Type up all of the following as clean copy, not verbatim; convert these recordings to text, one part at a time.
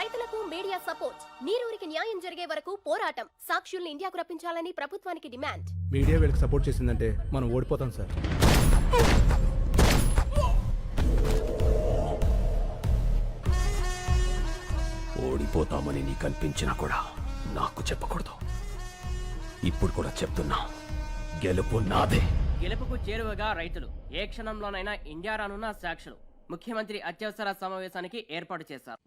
రైతులకు media support. నీరూరికి న్యాయం జరిగే వరకు పోరాటం. సాక్షుల్ని ఇండియాకు రప్పించాలని ప్రభుత్వానికి డిమాండ్. మీడియా వీళ్ళకి సపోర్ట్ చేసిందంటే మనం ఓడిపోతాం సార్. ఓడిపోతామని నీకు అనిపించినా కూడా నాకు చెప్పకూడదు. ఇప్పుడు కూడా చెప్తున్నా, గెలుపు నాదే. గెలుపుకు చేరువగా రైతులు ఏ క్షణంలోనైనా ఇండియా రానున్న సాక్షులు. ముఖ్యమంత్రి అత్యవసర సమావేశానికి ఏర్పాటు చేశారు.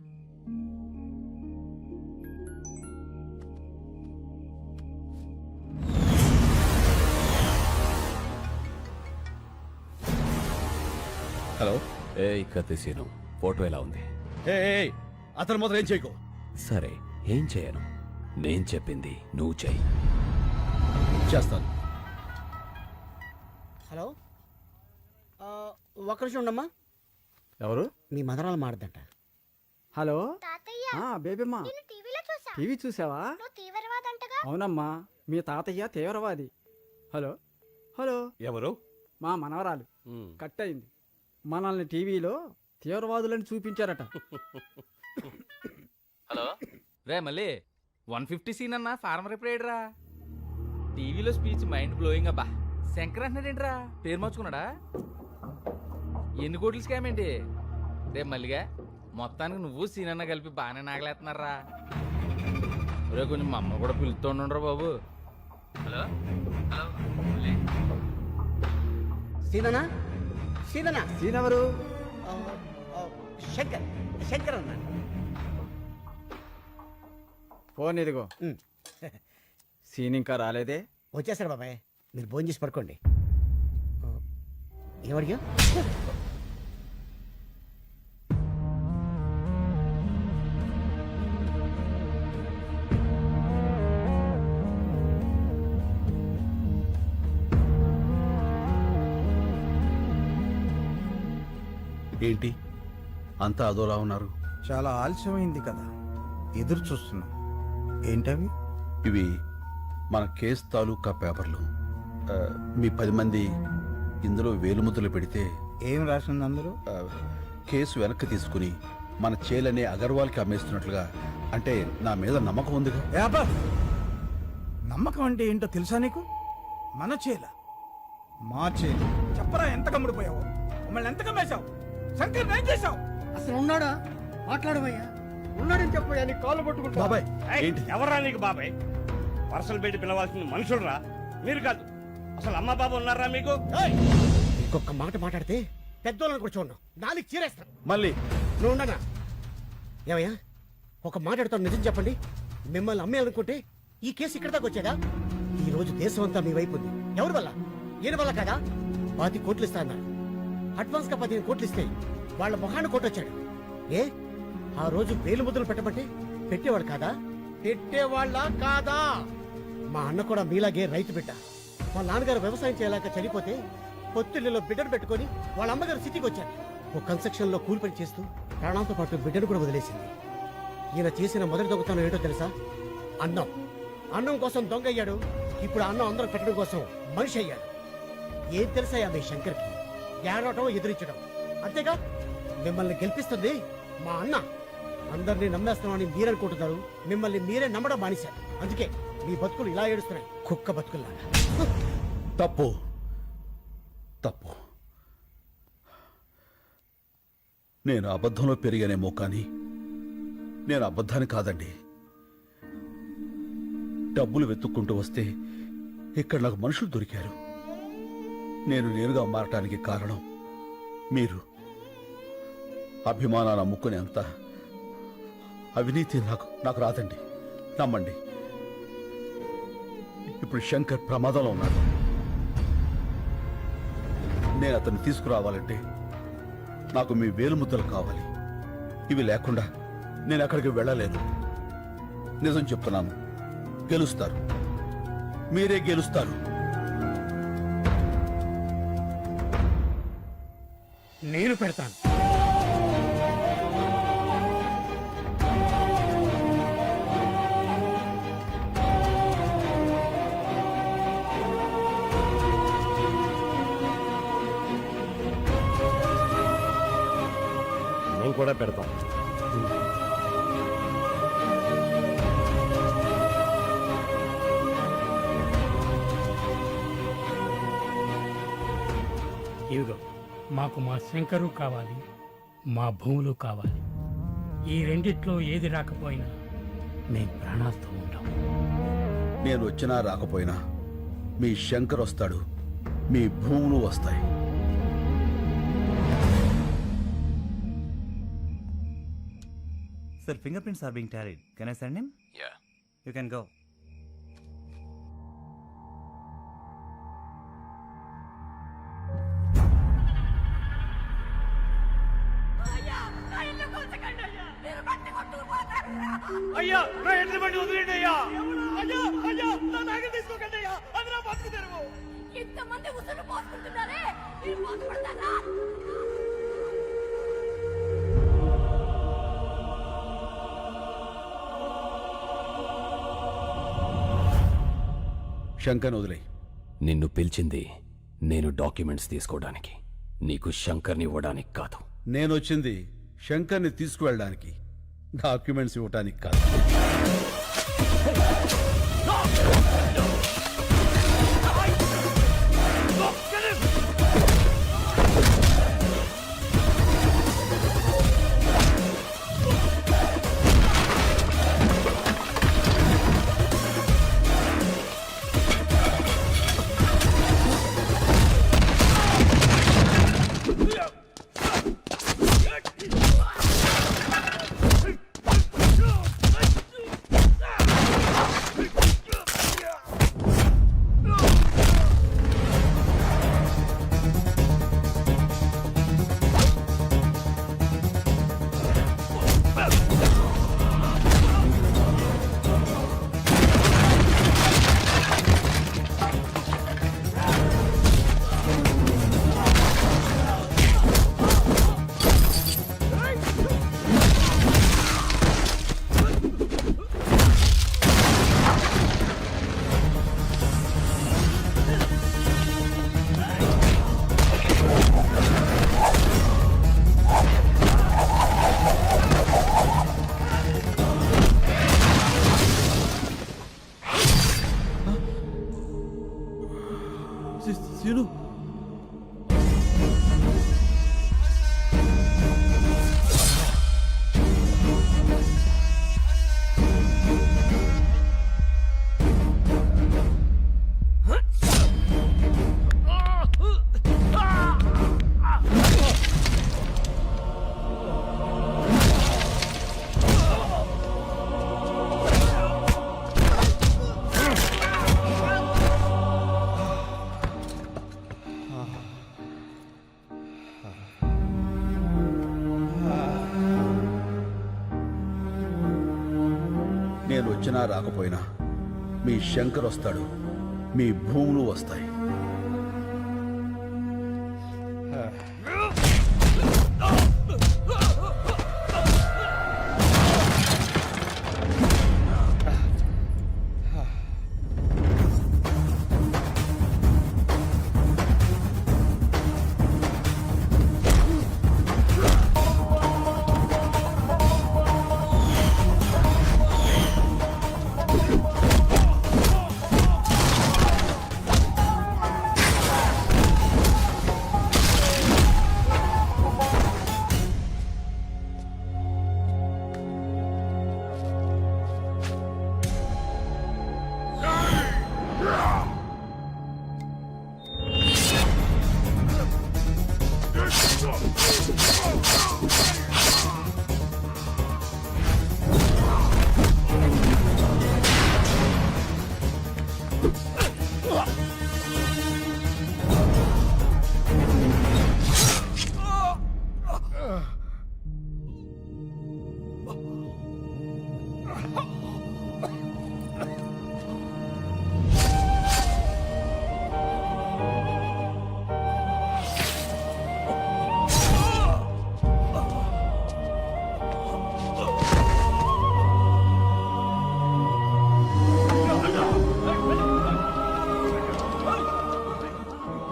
హలో, కత్తిసీను, ఫోటో ఎలా ఉంది? అతను మాత్రం ఏం చేయకు. సరే, ఏం చేయను. నేను చెప్పింది నువ్వు చెయ్యి. చేస్తాను. హలో, ఒక్క నిమిషం ఉండమ్మా. ఎవరు? మీ మదరాలు మాడదంట. హలో తాతయ్య, బేబీమ్మా, నిన్ను టీవీలో చూసా. టీవీ చూసావా? నువ్వు తీవ్రవాదంటగా. అవునమ్మా, మీ తాతయ్య తీవ్రవాది. హలో హలో, ఎవరు? మా మనవరాలు కట్ అయింది. మనల్ని టీవీలో తీవ్రవాదులని చూపించారట. హలో రే, మళ్ళీ 150 సీన్ అన్న ఫార్మర్ ఎప్పుడేడ్రా? టీవీలో స్పీచ్ మైండ్ బ్లోయింగ్ అబ్బా. శంకర్ అంటున్నాడేంట్రా? పేరు మార్చుకున్నాడా? ఎన్ని కోట్లు స్కామ్ ఏంటి రే మల్లిగా? మొత్తానికి నువ్వు సీన్ అన్న కలిపి బాగానే నాగలేస్తున్నారా? రే, కొంచెం మా అమ్మ కూడా పిలుస్తుండ్రా బాబు. హలో హలో, మళ్ళీ సీననా సీననా సీనెవరు? శంకర్ శంకర్ అన్నా. ఫోన్ ఇదిగో. సీన్ ఇంకా రాలేదే? వచ్చేసారు బాబాయ్, మీరు భోజనం చేసి పడుకోండి. ఏమడిగా? ఏంటి అంతా అదోలా ఉన్నారు? చాలా ఆలస్యమైంది కదా, ఎదురు చూస్తున్నాం. ఏంటవి? ఇవి మన కేసు తాలూకా పేపర్లు. మీ 10 మంది ఇందులో వేలుముద్రలు పెడితే ఏం రాసింది అందులో? కేసు వెనక్కి తీసుకుని మన చేలనే అగర్వాల్కి అమ్మేస్తున్నట్లుగా. అంటే నా మీద నమ్మకం ఉందిగా. యాబా, నమ్మకం అంటే ఏంటో తెలుసా నీకు? మన చేల, మా చేల. చెప్పరా, ఎంత కమ్ముడిపోయావు? మమ్మల్ని ఎంత కమ్మేశావు? శంకర్ ఏం చేశావు? అసలు ఉన్నాడా? మాట్లాడమయ్యా. ఉన్నాడని చెప్పయ్యా, నీ కాళ్ళు పట్టుకుంటా. బాబాయ్, ఏంటి? ఎవరా నీకు బాబాయ్? వరుసలు పెట్టి పిలవాల్సిన మనుషులరా మీరు కాదు. అసలు అమ్మ బాబు ఉన్నారా మీకు? ఇంకొక మాట మాట్లాడితే పెద్దోళ్ళని కూడా చూడను, నాలుగు చీరేస్తాను. మళ్ళీ నువ్వు ఉండనా? ఏమయ్యా, ఒక మాట్లాడుతాను, నిజం చెప్పండి. మిమ్మల్ని అమ్మేయాలనుకుంటే ఈ కేసు ఇక్కడ దాకా వచ్చేదా? ఈ రోజు దేశం అంతా మీ వైపు ఉంది. ఎవరి వల్ల? ఈయన వల్ల కదా. 10 కోట్లు ఇస్తా అన్నారు. అడ్వాన్స్ గా 15 కోట్లు ఇస్తే వాళ్ళ మొహాన్ని కొట్టొచ్చాడు. ఏ ఆ రోజు వేలు ముద్రలు పెట్టమంటే పెట్టేవాడు కాదా? పెట్టేవాళ్ళ కాదా? మా అన్న కూడా మీలాగే రైతు బిడ్డ. మా నాన్నగారు వ్యవసాయం చేయలేక చనిపోతే పొత్తిళ్లలో బిడ్డను పెట్టుకుని వాళ్ళ అమ్మగారు సిటీకి వచ్చారు. ఓ కన్స్ట్రక్షన్ లో కూలి పని చేస్తూ ప్రాణాలతో పాటు బిడ్డను కూడా వదిలేసింది. ఈయన చేసిన మొదటి దొంగతనం ఏంటో తెలుసా? అన్నం. అన్నం కోసం దొంగ అయ్యాడు. ఇప్పుడు అన్నం అందరూ పెట్టడం కోసం మనిషి అయ్యాడు. ఏం తెలుసా మీ శంకర్కి? ఏడవటం, ఎదిరించడం అంతేగా. మిమ్మల్ని గెలిపిస్తుంది మా అన్న. అందరినీ నమ్మేస్తామని మీరనుకుంటున్నారు, మిమ్మల్ని మీరే నమ్మడం మానేశారు. అందుకే మీ బతుకులు ఇలా ఏడుస్తున్నాయి, కుక్క బతుకుల్లాగా. తప్పు తప్పు. నేను అబద్ధంలో పెరిగానేమో కానీ నేను అబద్ధాన్ని కాదండి. డబ్బులు వెతుక్కుంటూ వస్తే ఇక్కడ నాకు మనుషులు దొరికారు. నేను నేరుగా మారటానికి కారణం మీరు. అభిమానాన్ని అమ్ముకునేంత అవినీతి నాకు రాదండి, నమ్మండి. ఇప్పుడు శంకర్ ప్రమాదంలో ఉన్నాడు. నేను అతన్ని తీసుకురావాలంటే నాకు మీ వేలుముద్దలు కావాలి. ఇవి లేకుండా నేను అక్కడికి వెళ్ళలేను. నిజం చెప్తున్నాను, గెలుస్తారు, మీరే గెలుస్తారు. నేను పెడతాను. మేము కూడా పెడతాం. మాకు మా శంకరు కావాలి, మా భూములు కావాలి. ఈ రెండిట్లో ఏది రాకపోయినా మేము ప్రాణాలతో ఉంటాం. నేను వచ్చినా రాకపోయినా మీ శంకర్ వస్తాడు, మీ భూములు వస్తాయి. Sir, fingerprints are being tallied. Can I send him? Yeah. You can go. అయ్యా నా ఎడ్ల బండి వదిలేండి అయ్యా. అయ్యా అయ్యా నా నాగలు తీసుకోకండి అయ్యా. అది నా బతుకు తెరువు. ఇంతమంది ఉసురు పోసుకుంటున్నారే, మీరు బాధపడతారా? శంకర్ వదిలే. నిన్ను పిలిచింది నేను డాక్యుమెంట్స్ తీసుకోవడానికి, నీకు శంకర్ని ఇవ్వడానికి కాదు. నేనొచ్చింది శంకర్ని తీసుకువెళ్ళడానికి, డాక్యుమెంట్స్ ఇవ్వడానికి కాదు. సీను, నేను వచ్చినా రాకపోయినా మీ శంకర్ వస్తాడు, మీ భూములు వస్తాయి.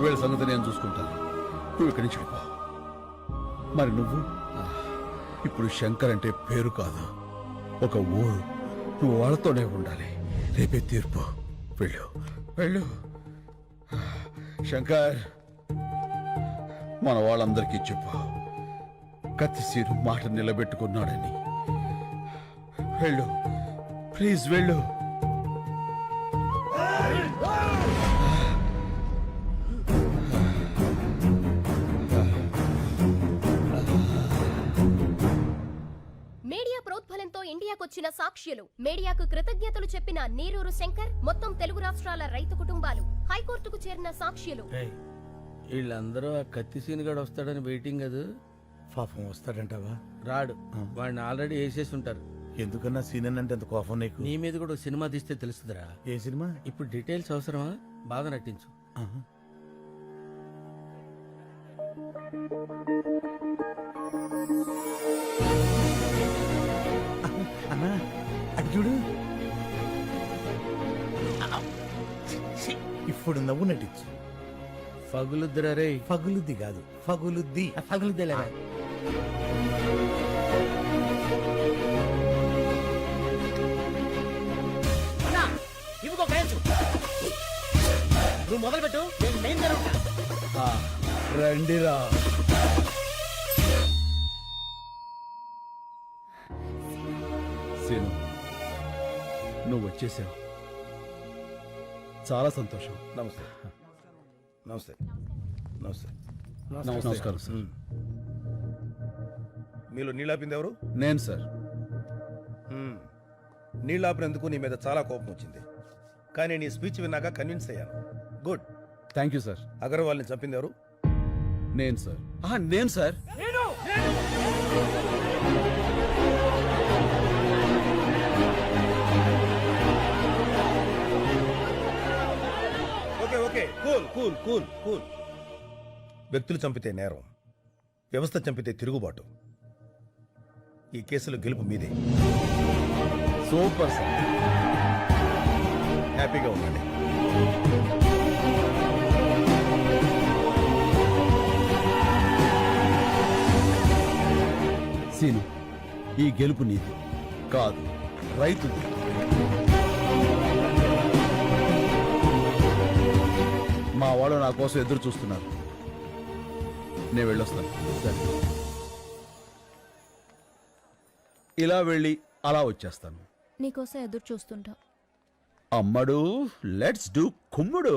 వీళ్ళ సంగతి నేను చూసుకుంటాను, నువ్వు ఇక్కడి నుంచి వెళ్ళిపో. మరి నువ్వు ఇప్పుడు శంకర్ అంటే పేరు కాదు, ఒక ఊరు. నువ్వు వాళ్ళతోనే ఉండాలి. రేపే తీర్పు. వెళ్ళు వెళ్ళు. శంకర్ మన వాళ్ళందరికీ చెప్పు కత్తిసీను మాట నిలబెట్టుకున్నాడని. వెళ్ళు, ప్లీజ్ వెళ్ళు. మీడియా ప్రోద్బలంతో ఇండియాకొచ్చిన సాక్ష్యులు, మీడియాకు కృతజ్ఞతలు చెప్పిన నీరూరు శంకర్, మొత్తం తెలుగు రాష్ట్రాల రైతు కుటుంబాలు, హైకోర్టుకు చేరిన సాక్ష్యులు. వీళ్ళందరూ ఆ కత్తి సీనుగాడు వస్తాడని వెయిటింగ్ అది. పాపం వస్తాడంటావా? రాడు, వాడిని ఆల్రెడీ వేసేసి ఉంటారు. ఎందుకన్నా సీనన్ అంటే ఎంత కోపం నీకు? నీ మీద కూడా సినిమా తీస్తే తెలుస్తుందిరా. ఏ సినిమా? ఇప్పుడు డీటెయిల్స్ అవసరమా? బాగా నటించు. అన్నా అది చూడు, ఇప్పుడు నవ్వు నటించు. పగులుద్దిరా రే. పగులుద్ది కాదు, పగులుద్ది. పగులుద్దేలేరా. ఇవిగో గయచు, నువ్వు మొదలు పెట్టు, నేను మెయిన్ జరుగుతా. రండిరా. సీను, నువ్వు వచ్చేసావు, చాలా సంతోషం. నమస్తే నమస్తే నమస్తే. నమస్కారం సార్. మీలో నీళ్ళాపింది ఎవరు? నేను సార్. నీళ్ళాపినందుకు నీ మీద చాలా కోపం వచ్చింది, కానీ నీ స్పీచ్ విన్నాక కన్విన్స్ అయ్యాను. గుడ్. Thank you sir. అగర్వాల్ని చంపింది ఎవరు? నేను సార్. నేను sir. Okay okay, cool cool cool cool. వ్యక్తులు చంపితే నేరం, వ్యవస్థ చంపితే తిరుగుబాటు. ఈ కేసులో గెలుపు మీదే. Super sir. హ్యాపీగా ఉండండి. సీను, ఈ గెలుపు నీది కాదు, రైతుది. మా వాళ్ళు నా కోసం ఎదురు చూస్తున్నారు. నేను వెళ్ళొస్తాను. సరే, ఇలా వెళ్ళి అలా వచ్చేస్తాను. నీకోసం ఎదురు చూస్తుంటా. అమ్మడు, లెట్స్ డూ కుమ్ముడు.